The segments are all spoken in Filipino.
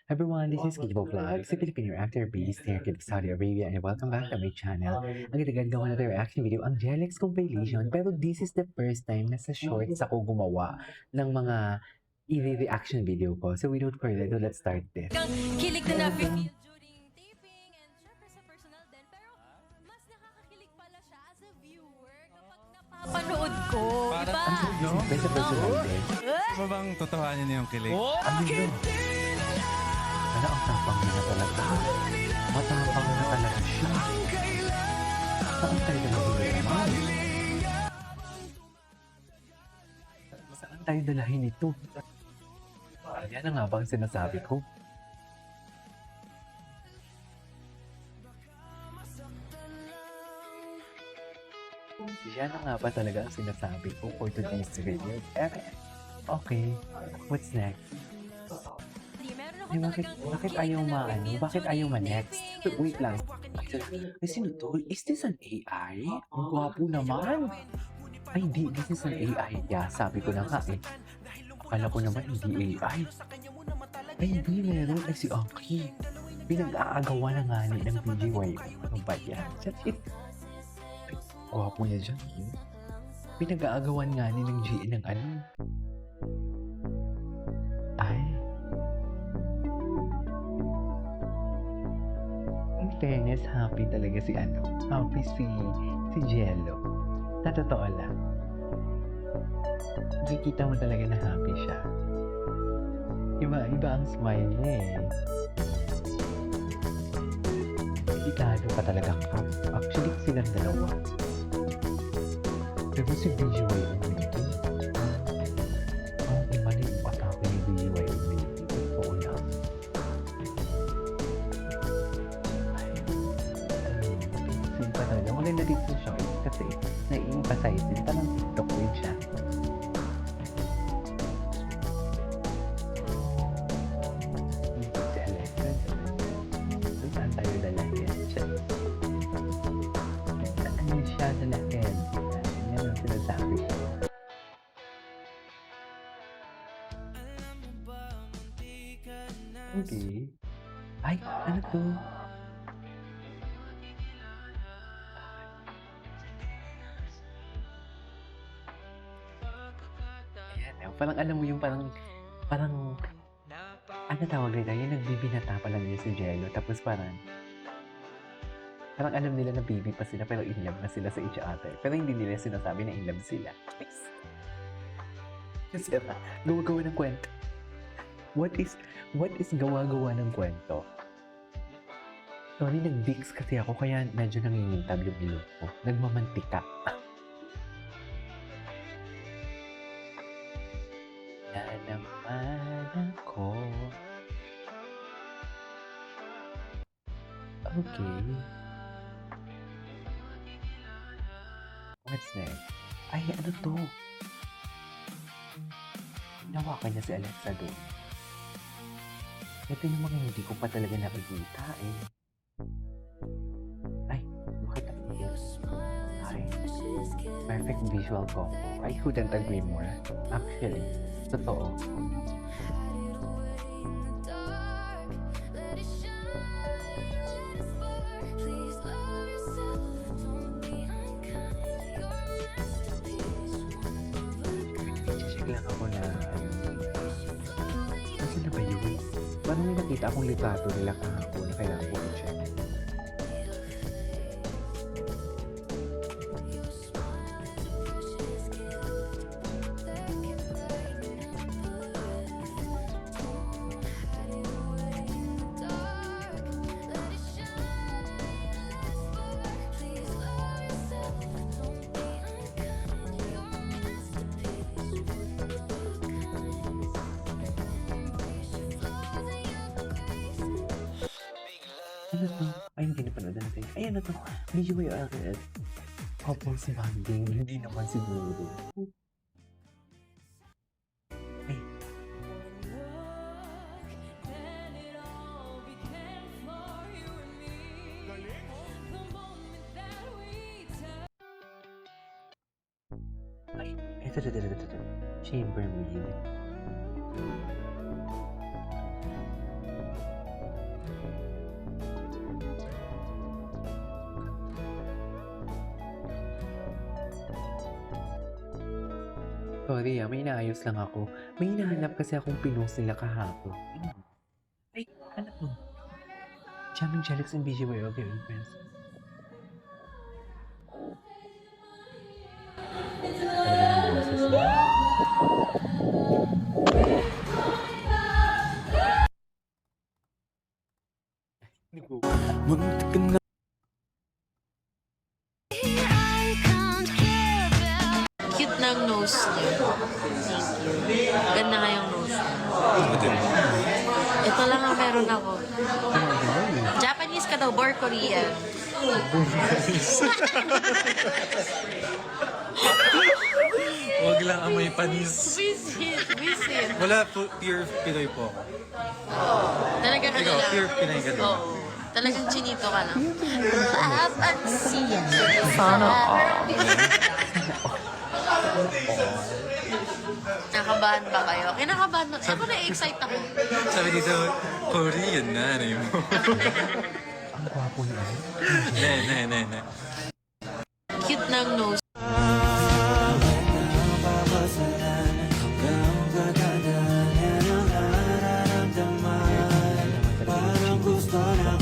Everyone, this is Kibo Vlogs, a Filipino actor based here in Saudi Arabia, and welcome back to my channel. Ang gagawa na reaction video ang Jellex compilation, pero this is the first time na sa shorts ako gumawa ng mga i-reaction video ko. So without further ado, let's start this. Kilig na na-feel during taping and syempre sa personal din. Pero mas nakakakilig pala siya as a viewer kapag napapanood ko. Parang Diba? Siyempre sa personal din. Ano bang totohanin niyo yung kilig? Ano yun? Ano ang tapang niya talaga? Matapang na talaga siya. Saan tayo dalahin naman? Saan tayo dalahin ito? Yan na nga ba ang sinasabi ko? Yan na nga ba talaga ang sinasabi ko for today's video? Okay, what's next? Di, meron ako Ay, bakit ayaw maano? Bakit ayaw ma-next? Wait lang. Ay, sino to? Is this an AI? Ang gwapo naman. Ay, hindi. This is an AI. Yeah, sabi ko na nga eh. Akala ko naman hindi AI. Ay, hindi meron. Ay, si Aki. Pinag-aagawa na nga ni ng PGY. Ano ba yan? Shit. Ay, gwapo niya dyan. Eh. Pinag-aagawan nga ni ng GN ng ano. Ay. In fairness, happy talaga si ano. Happy si Jello. Sa totoo lang. Nakikita mo talaga na happy siya. Iba ang smile niya eh. Italo pa talaga ka. Actually, silang dalawa. Pero si BGY Umiliki. Ang iba na yung atake ni BGY Umiliki. Totoo lang. Ay. Sin pa talaga. Wala na dito siya kasi nai-emphasize din. Parang TikTok din siya. Saan tayo dalahin? Saan siya dalahin? Yan ang sinasabi. Okay. Ay, ano to? Ayan, parang alam mo yung parang ano tawag nila? Yung nagbibinata pa lang niya si Jello. Tapos parang alam nila na baby pa sila pero in love na sila sa each other. Pero hindi nila sinasabi na in love sila. Kasi gawa-gawa ng kwento. What is gawa-gawa ng kwento? Sorry, nag-Vicks kasi ako kaya medyo nangingintab yung ilong ko. Nagmamantika. Na naman ako. Okay. What's next? Ay, ano to? Hinawakan niya si Alexa doon. Ito yung mga hindi ko pa talaga nakikita eh. Ay, bakit ang ay, perfect visual combo. I couldn't agree more. Actually, totoo. Check lang ako na kasi na ba yun? Parang may nakita akong litrato nila kahapon na kailangan ko i-check. Ano to? Ay, hindi napanood natin. Ay, ano to? BGY Arcade. Couples bonding. Hindi naman siguro. Ay. Ay, ito. Chambermaid. Sorry may inaayos lang ako. May hinahanap kasi akong pinost nila kahapon. Ay, ano to? Jamming Jelix and BGY of your friends. Talaga ng boses niya. Muntik ka na. Cute ng nose niya. Thank you. Ganda nga yung nose niya. Ito lang ang meron ako. Japanese ka daw, or Korean? Huwag lang amoy panis. Visit. Wala, pure Pinoy po ako. Talagang ano Ikaw, lang. pure Pinoy ka din. Oo. Talagang chinito ka lang. Papansin. Sana all. Nakabahan ba kayo? Kinakabahan mo. Ako na-excite ako. Sabi dito, Korean na, ano yun mo. Ang gwapo niya. Ne. Cute ng nose. Parang gusto na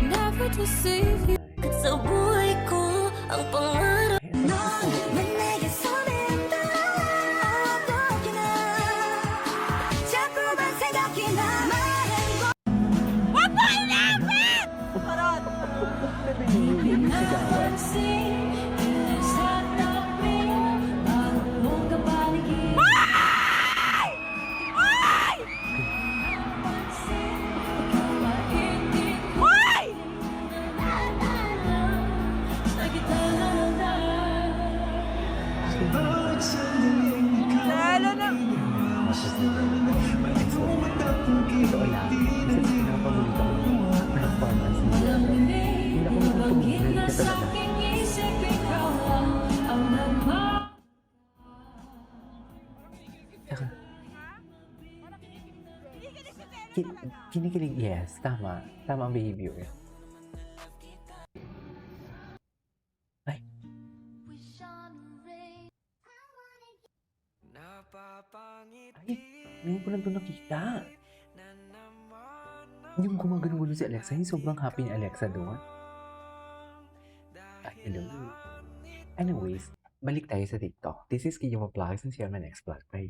Never to save you. Sa buhay ko, ang pangarap na manayang sa menta. Awag ka na, 자꾸만 생각이 나. 말해봐. Wag mo ilapit! Parot! Napansin, sa tabi, marunong ka paligid. Ay! Ay! Napansin, ikaw ay hindi ko. Ay! Sa gitna ng daan. Lalo na! Ito lang. Kasi pinapagulit ako ng performance niya. Hindi ako Ibagin na makapag-break sa talaga. aking isip, ikaw lang ang nagma. Tsaka, kinikilig, yes, tama. Tama ang behavior. Ay, ngayon ko lang ito nakita. Yung gumagano-gano si Alexa, yung sobrang happy ni Alexa doon. Ay, hello. Anyways, balik tayo sa TikTok. This is Kiyoma Vlogs and see you on my next vlog. Bye.